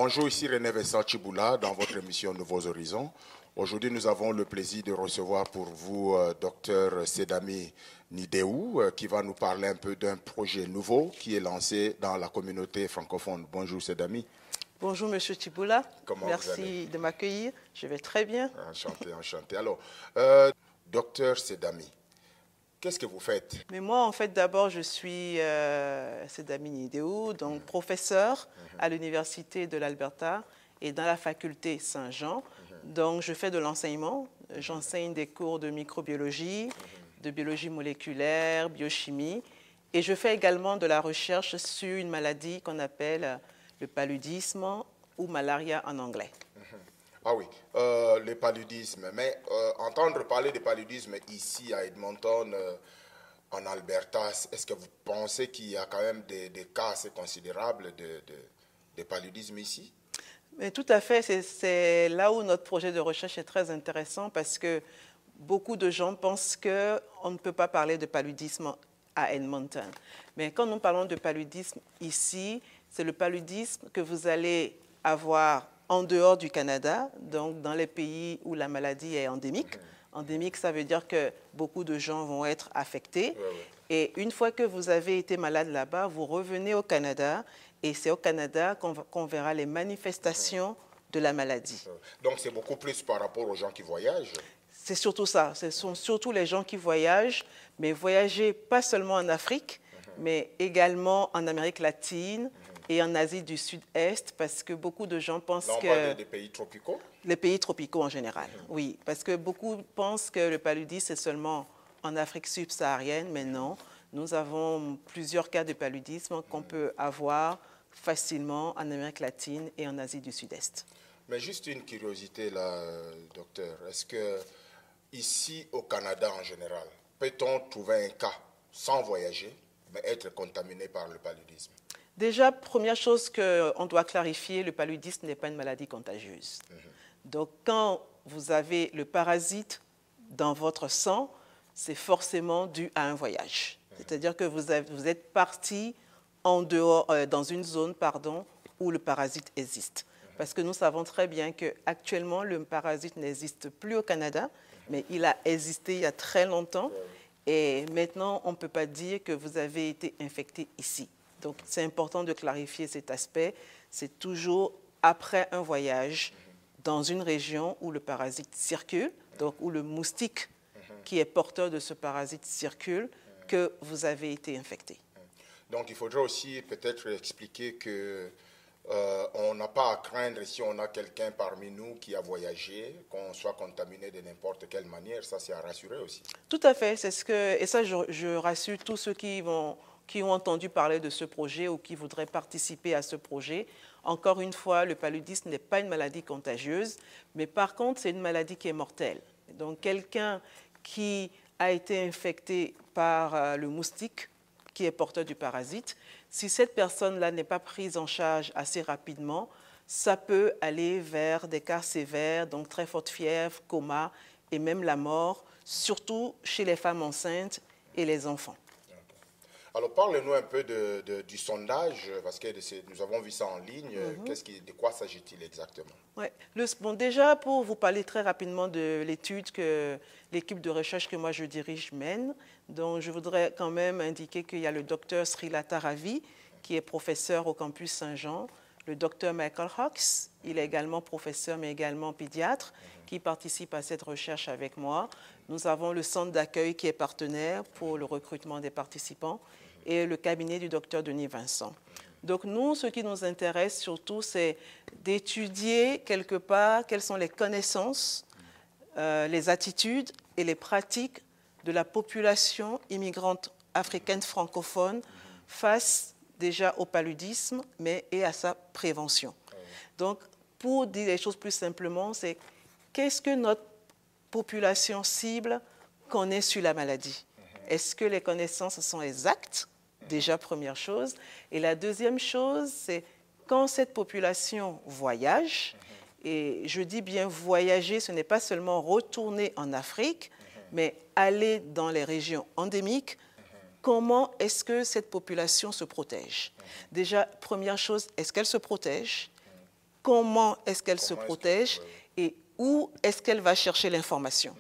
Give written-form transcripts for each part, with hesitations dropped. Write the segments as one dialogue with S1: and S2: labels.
S1: Bonjour, ici René Vincent Chiboula dans votre émission Nouveaux Horizons. Aujourd'hui, nous avons le plaisir de recevoir pour vous Dr Sedami Nidéou qui va nous parler un peu d'un projet nouveau qui est lancé dans la communauté francophone. Bonjour Sedami.
S2: Bonjour Monsieur Chiboula.
S1: Comment vous allez?
S2: Merci de m'accueillir. Je vais très bien.
S1: Enchanté, enchanté. Alors, Dr Sedami, qu'est-ce que vous faites? Mais
S2: moi, en fait, d'abord, je suis Sedami Nidéou, donc professeur à l'Université de l'Alberta et dans la faculté Saint-Jean. Donc, je fais de l'enseignement. J'enseigne des cours de microbiologie, de biologie moléculaire, biochimie. Et je fais également de la recherche sur une maladie qu'on appelle le paludisme ou malaria en anglais.
S1: Ah oui, le paludisme. Mais entendre parler de paludisme ici à Edmonton, en Alberta, est-ce que vous pensez qu'il y a quand même des cas assez considérables de paludisme ici?
S2: Mais tout à fait, c'est là où notre projet de recherche est très intéressant parce que beaucoup de gens pensent qu'on ne peut pas parler de paludisme à Edmonton. Mais quand nous parlons de paludisme ici, c'est le paludisme que vous allez avoir en dehors du Canada, donc dans les pays où la maladie est endémique. Endémique, ça veut dire que beaucoup de gens vont être affectés. Et une fois que vous avez été malade là-bas, vous revenez au Canada et c'est au Canada qu'on verra les manifestations de la maladie.
S1: Donc c'est beaucoup plus par rapport aux gens qui voyagent?
S2: C'est surtout ça. Ce sont surtout les gens qui voyagent, mais voyager pas seulement en Afrique, mais également en Amérique latine et en Asie du Sud-Est, parce que beaucoup de gens pensent
S1: que... Là, on parle des pays tropicaux?
S2: Les pays tropicaux en général, oui. Parce que beaucoup pensent que le paludisme, c'est seulement en Afrique subsaharienne, mais non. Nous avons plusieurs cas de paludisme qu'on peut avoir facilement en Amérique latine et en Asie du Sud-Est.
S1: Mais juste une curiosité là, docteur. Est-ce que ici au Canada en général, peut-on trouver un cas sans voyager, mais être contaminé par le paludisme?
S2: Déjà, première chose qu'on doit clarifier, le paludisme n'est pas une maladie contagieuse. Donc, quand vous avez le parasite dans votre sang, c'est forcément dû à un voyage. C'est-à-dire que vous êtes parti en dehors, dans une zone où le parasite existe. Parce que nous savons très bien qu'actuellement, le parasite n'existe plus au Canada, mais il a existé il y a très longtemps. Et maintenant, on ne peut pas dire que vous avez été infecté ici. Donc, c'est important de clarifier cet aspect. C'est toujours après un voyage dans une région où le parasite circule, donc où le moustique qui est porteur de ce parasite circule, que vous avez été infecté.
S1: Donc, il faudrait aussi peut-être expliquer que on n'a pas à craindre si on a quelqu'un parmi nous qui a voyagé, qu'on soit contaminé de n'importe quelle manière. Ça, c'est à rassurer aussi.
S2: Tout à fait. Et ça, je rassure tous ceux qui ont entendu parler de ce projet ou qui voudraient participer à ce projet. Encore une fois, le paludisme n'est pas une maladie contagieuse, mais par contre, c'est une maladie qui est mortelle. Donc, quelqu'un qui a été infecté par le moustique, qui est porteur du parasite, si cette personne-là n'est pas prise en charge assez rapidement, ça peut aller vers des cas sévères, donc très forte fièvre, coma et même la mort, surtout chez les femmes enceintes et les enfants.
S1: Alors, parlez-nous un peu du sondage, parce que nous avons vu ça en ligne. De quoi s'agit-il exactement?
S2: Ouais. Bon, déjà, pour vous parler très rapidement de l'étude que l'équipe de recherche que moi je dirige mène, donc je voudrais quand même indiquer qu'il y a le docteur Srilata Ravi, qui est professeur au campus Saint-Jean, le docteur Michael Hawks, il est également professeur, mais également pédiatre, qui participe à cette recherche avec moi. Nous avons le centre d'accueil qui est partenaire pour le recrutement des participants et le cabinet du docteur Denis Vincent. Donc nous, ce qui nous intéresse surtout, c'est d'étudier quelque part quelles sont les connaissances, les attitudes et les pratiques de la population immigrante africaine francophone face déjà au paludisme, et à sa prévention. Donc, pour dire les choses plus simplement, c'est qu'est-ce que notre population cible connaît sur la maladie? Est-ce que les connaissances sont exactes? Déjà, première chose. Et la deuxième chose, c'est quand cette population voyage, et je dis bien voyager, ce n'est pas seulement retourner en Afrique, mais aller dans les régions endémiques, comment est-ce que cette population se protège? Déjà, première chose, est-ce qu'elle se protège? comment est-ce qu'elle se protège et où est-ce qu'elle va chercher l'information.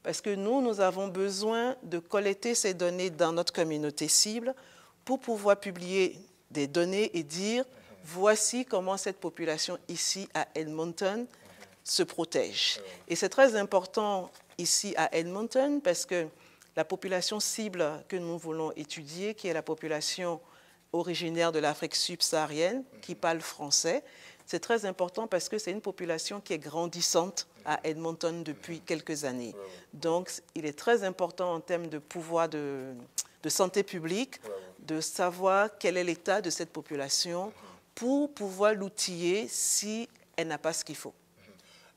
S2: Parce que nous avons besoin de collecter ces données dans notre communauté cible pour pouvoir publier des données et dire voici comment cette population ici à Edmonton se protège. Et c'est très important ici à Edmonton parce que la population cible que nous voulons étudier, qui est la population originaire de l'Afrique subsaharienne, qui parle français, c'est très important parce que c'est une population qui est grandissante à Edmonton depuis quelques années. Donc, il est très important en termes de pouvoir de santé publique de savoir quel est l'état de cette population pour pouvoir l'outiller si elle n'a pas ce qu'il faut.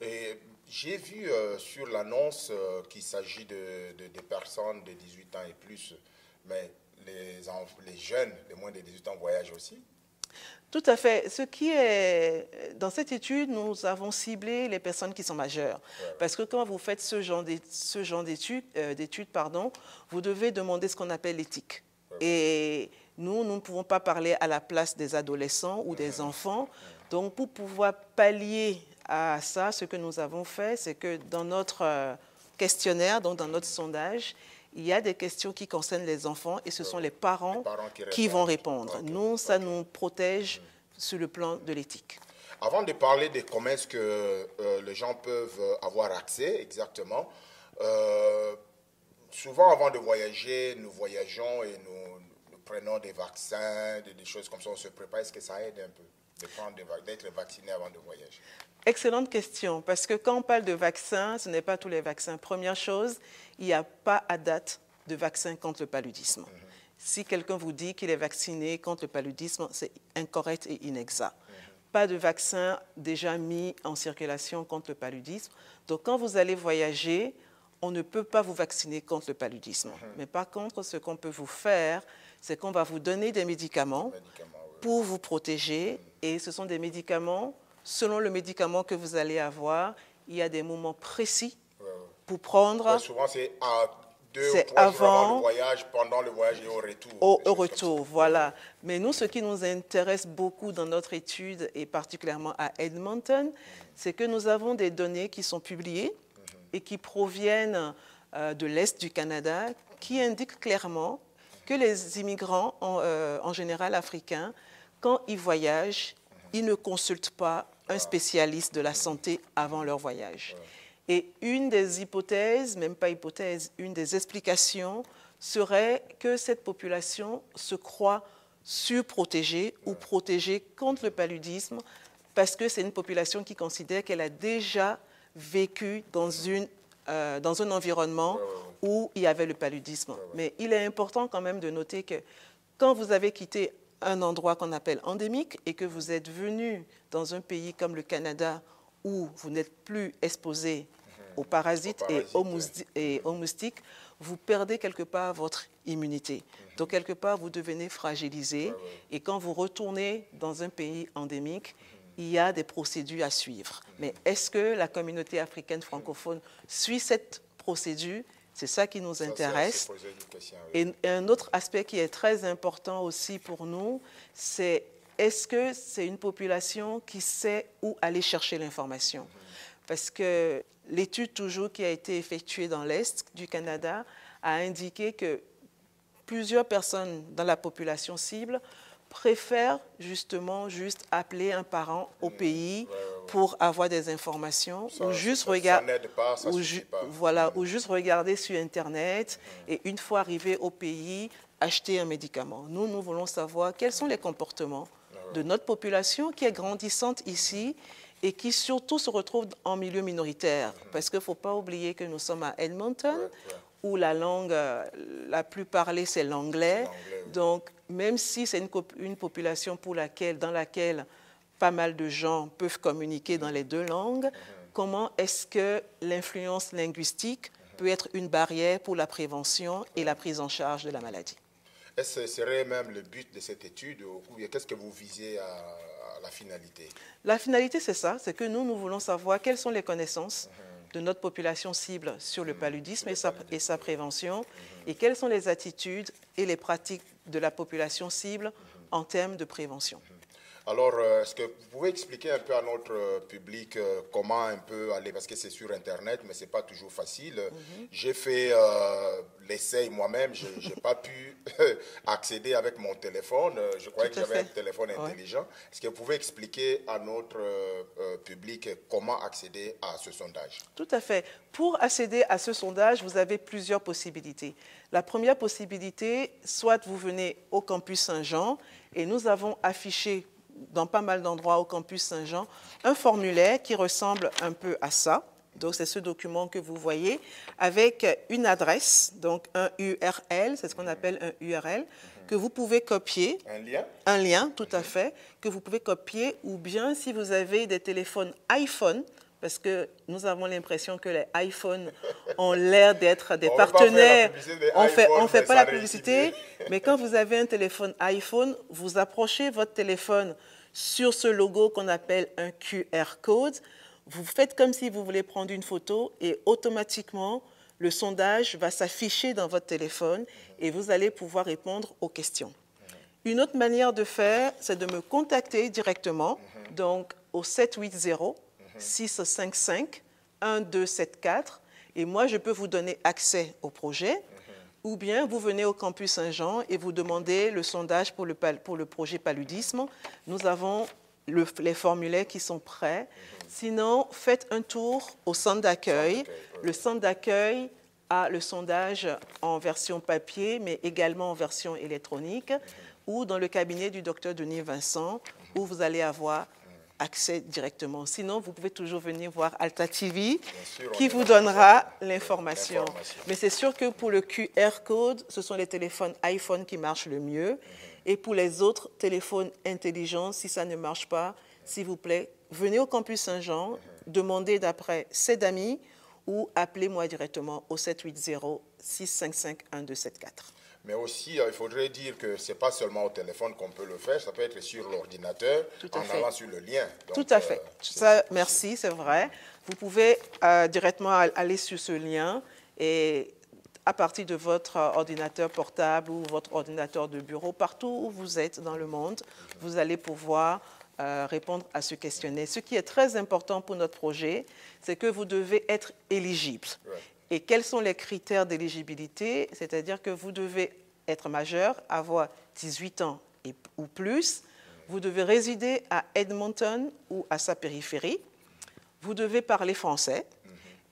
S1: Et j'ai vu sur l'annonce qu'il s'agit de personnes de 18 ans et plus, mais les jeunes de moins de 18 ans voyagent aussi?
S2: Tout à fait. Ce qui est, dans cette étude, nous avons ciblé les personnes qui sont majeures. Parce que quand vous faites ce genre d'études, vous devez demander ce qu'on appelle l'éthique. Et nous ne pouvons pas parler à la place des adolescents ou des enfants. Donc, pour pouvoir pallier à ça, ce que nous avons fait, c'est que dans notre questionnaire, donc dans notre sondage, il y a des questions qui concernent les enfants et ce sont les parents qui vont répondre. Nous, ça nous protège sur le plan de l'éthique.
S1: Avant de parler de comment est-ce que les gens peuvent avoir accès exactement, souvent avant de voyager, nous voyageons et nous prenons des vaccins, des choses comme ça, on se prépare. Est-ce que ça aide un peu d'être vacciné avant de voyager?
S2: Excellente question, parce que quand on parle de vaccins, ce n'est pas tous les vaccins. Première chose, il n'y a pas à date de vaccin contre le paludisme. Si quelqu'un vous dit qu'il est vacciné contre le paludisme, c'est incorrect et inexact. Pas de vaccin déjà mis en circulation contre le paludisme. Donc quand vous allez voyager, on ne peut pas vous vacciner contre le paludisme. Mais par contre, ce qu'on peut vous faire, c'est qu'on va vous donner des médicaments pour vous protéger. Et ce sont des médicaments, selon le médicament que vous allez avoir, il y a des moments précis pour prendre.
S1: Souvent, c'est à 2 ou 3 jours avant le voyage, pendant le voyage et au retour.
S2: Au retour, voilà. Mais nous, ce qui nous intéresse beaucoup dans notre étude, et particulièrement à Edmonton, c'est que nous avons des données qui sont publiées et qui proviennent de l'Est du Canada, qui indiquent clairement que les immigrants, en général africains, quand ils voyagent, ils ne consultent pas un spécialiste de la santé avant leur voyage. Et une des hypothèses, même pas hypothèse, une des explications serait que cette population se croit surprotégée ou protégée contre le paludisme parce que c'est une population qui considère qu'elle a déjà vécu dans un environnement où il y avait le paludisme. Mais il est important quand même de noter que quand vous avez quitté un endroit qu'on appelle endémique et que vous êtes venu dans un pays comme le Canada où vous n'êtes plus exposé aux parasites et aux moustiques, vous perdez quelque part votre immunité. Donc, quelque part, vous devenez fragilisé. Et quand vous retournez dans un pays endémique, il y a des procédures à suivre. Mais est-ce que la communauté africaine francophone suit cette procédure? C'est ça qui nous intéresse. Et un autre aspect qui est très important aussi pour nous, c'est est-ce que c'est une population qui sait où aller chercher l'information? Parce que l'étude toujours qui a été effectuée dans l'Est du Canada a indiqué que plusieurs personnes dans la population cible préfèrent justement juste appeler un parent au pays pour avoir des informations ou juste regarder sur Internet et une fois arrivé au pays, acheter un médicament. Nous voulons savoir quels sont les comportements de notre population qui est grandissante ici et qui surtout se retrouve en milieu minoritaire. Parce qu'il ne faut pas oublier que nous sommes à Edmonton, où la langue la plus parlée, c'est l'anglais. Donc, même si c'est une population dans laquelle pas mal de gens peuvent communiquer dans les deux langues, comment est-ce que l'influence linguistique peut être une barrière pour la prévention et la prise en charge de la maladie?
S1: Est-ce que ce serait même le but de cette étude ou qu'est-ce que vous visez à la finalité?
S2: La finalité, c'est ça, c'est que nous voulons savoir quelles sont les connaissances de notre population cible sur le paludisme et sa prévention et quelles sont les attitudes et les pratiques de la population cible en termes de prévention.
S1: Alors, est-ce que vous pouvez expliquer un peu à notre public comment un peu aller, parce que c'est sur Internet, mais ce n'est pas toujours facile. J'ai fait l'essai moi-même, je n'ai pas pu accéder avec mon téléphone. Je croyais que j'avais un téléphone intelligent. Est-ce que vous pouvez expliquer à notre public comment accéder à ce sondage?
S2: Tout à fait. Pour accéder à ce sondage, vous avez plusieurs possibilités. La première possibilité, soit vous venez au campus Saint-Jean et nous avons affiché dans pas mal d'endroits au campus Saint-Jean, un formulaire qui ressemble un peu à ça. Donc, c'est ce document que vous voyez avec une adresse, donc un URL, c'est ce qu'on appelle un URL, que vous pouvez copier.
S1: Un lien?
S2: Un lien, tout à fait, que vous pouvez copier, ou bien si vous avez des téléphones iPhone, parce que nous avons l'impression que les iPhones ont l'air d'être des partenaires. On ne fait pas la publicité, mais quand vous avez un téléphone iPhone, vous approchez votre téléphone sur ce logo qu'on appelle un QR code. Vous faites comme si vous voulez prendre une photo et automatiquement, le sondage va s'afficher dans votre téléphone et vous allez pouvoir répondre aux questions. Une autre manière de faire, c'est de me contacter directement, donc au 780-655-1274. Et moi, je peux vous donner accès au projet. Ou bien, vous venez au campus Saint-Jean et vous demandez le sondage pour le projet paludisme. Nous avons les formulaires qui sont prêts. Sinon, faites un tour au centre d'accueil. Le centre d'accueil a le sondage en version papier, mais également en version électronique, ou dans le cabinet du docteur Denis Vincent, où vous allez avoir accès directement. Sinon, vous pouvez toujours venir voir Alta TV qui vous donnera l'information. Mais c'est sûr que pour le QR code, ce sont les téléphones iPhone qui marchent le mieux. Et pour les autres téléphones intelligents, si ça ne marche pas, s'il vous plaît, venez au campus Saint-Jean, demandez d'après Sedami ou appelez-moi directement au 780-655-1274.
S1: Mais aussi, il faudrait dire que ce n'est pas seulement au téléphone qu'on peut le faire, ça peut être sur l'ordinateur, en allant sur le lien. Donc,
S2: tout à fait. Ça, merci, c'est vrai. Vous pouvez directement aller sur ce lien et à partir de votre ordinateur portable ou votre ordinateur de bureau, partout où vous êtes dans le monde, vous allez pouvoir répondre à ce questionnaire. Ce qui est très important pour notre projet, c'est que vous devez être éligible. Et quels sont les critères d'éligibilité? C'est-à-dire que vous devez être majeur, avoir 18 ans ou plus. Vous devez résider à Edmonton ou à sa périphérie. Vous devez parler français.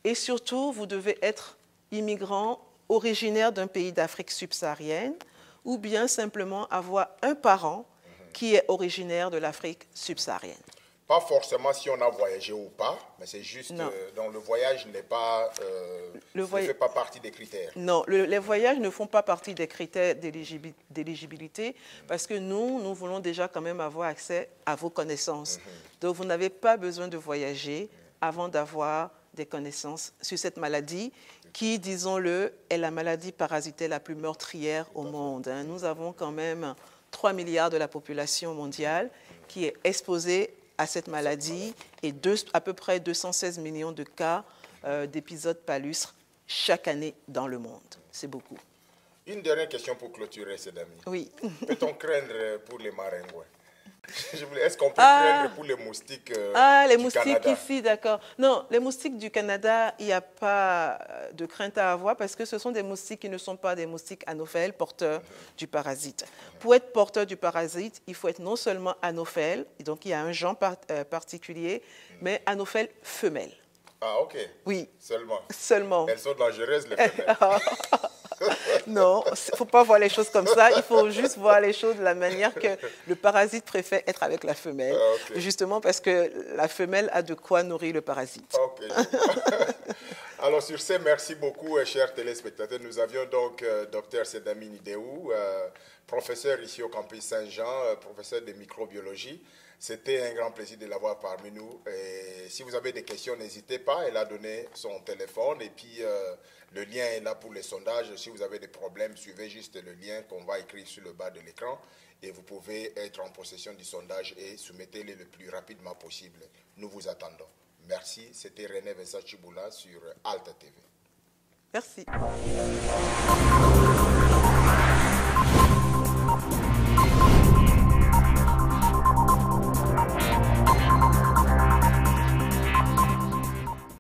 S2: Et surtout, vous devez être immigrant originaire d'un pays d'Afrique subsaharienne ou bien simplement avoir un parent qui est originaire de l'Afrique subsaharienne.
S1: Pas forcément si on a voyagé ou pas, mais c'est juste donc le voyage n'est pas, ne fait pas partie des critères.
S2: Non, les voyages ne font pas partie des critères d'éligibilité parce que nous voulons déjà quand même avoir accès à vos connaissances. Donc, vous n'avez pas besoin de voyager avant d'avoir des connaissances sur cette maladie qui, disons-le, est la maladie parasitaire la plus meurtrière au monde. Nous avons quand même 3 milliards de la population mondiale qui est exposée à cette maladie et à peu près 216 millions de cas d'épisodes palustres chaque année dans le monde. C'est beaucoup.
S1: Une dernière question pour clôturer, Sedami.
S2: Oui.
S1: Peut-on craindre pour les maringouins? Est-ce qu'on peut craindre pour les moustiques
S2: les
S1: du
S2: moustiques
S1: Canada?
S2: ici, d'accord. Non, les moustiques du Canada, il n'y a pas de crainte à avoir parce que ce sont des moustiques qui ne sont pas des moustiques anophèles porteurs du parasite. Pour être porteur du parasite, il faut être non seulement anophèle, donc il y a un genre particulier, mais anophèle femelle.
S1: Ah, ok.
S2: Oui.
S1: Seulement.
S2: Seulement.
S1: Elles sont dangereuses, les femelles.
S2: Non, il ne faut pas voir les choses comme ça. Il faut juste voir les choses de la manière que le parasite préfère être avec la femelle. Justement parce que la femelle a de quoi nourrir le parasite.
S1: Okay. Alors sur ce, merci beaucoup, chers téléspectateurs. Nous avions donc Dr Sedami Nideou, professeur ici au campus Saint-Jean, professeur de microbiologie. C'était un grand plaisir de l'avoir parmi nous. Et si vous avez des questions, n'hésitez pas. Elle a donné son téléphone et puis le lien est là pour les sondages. Si vous avez des problèmes, suivez juste le lien qu'on va écrire sur le bas de l'écran et vous pouvez être en possession du sondage et soumettez-le le plus rapidement possible. Nous vous attendons. Merci. C'était René Vincent Chiboula sur Alta TV.
S2: Merci.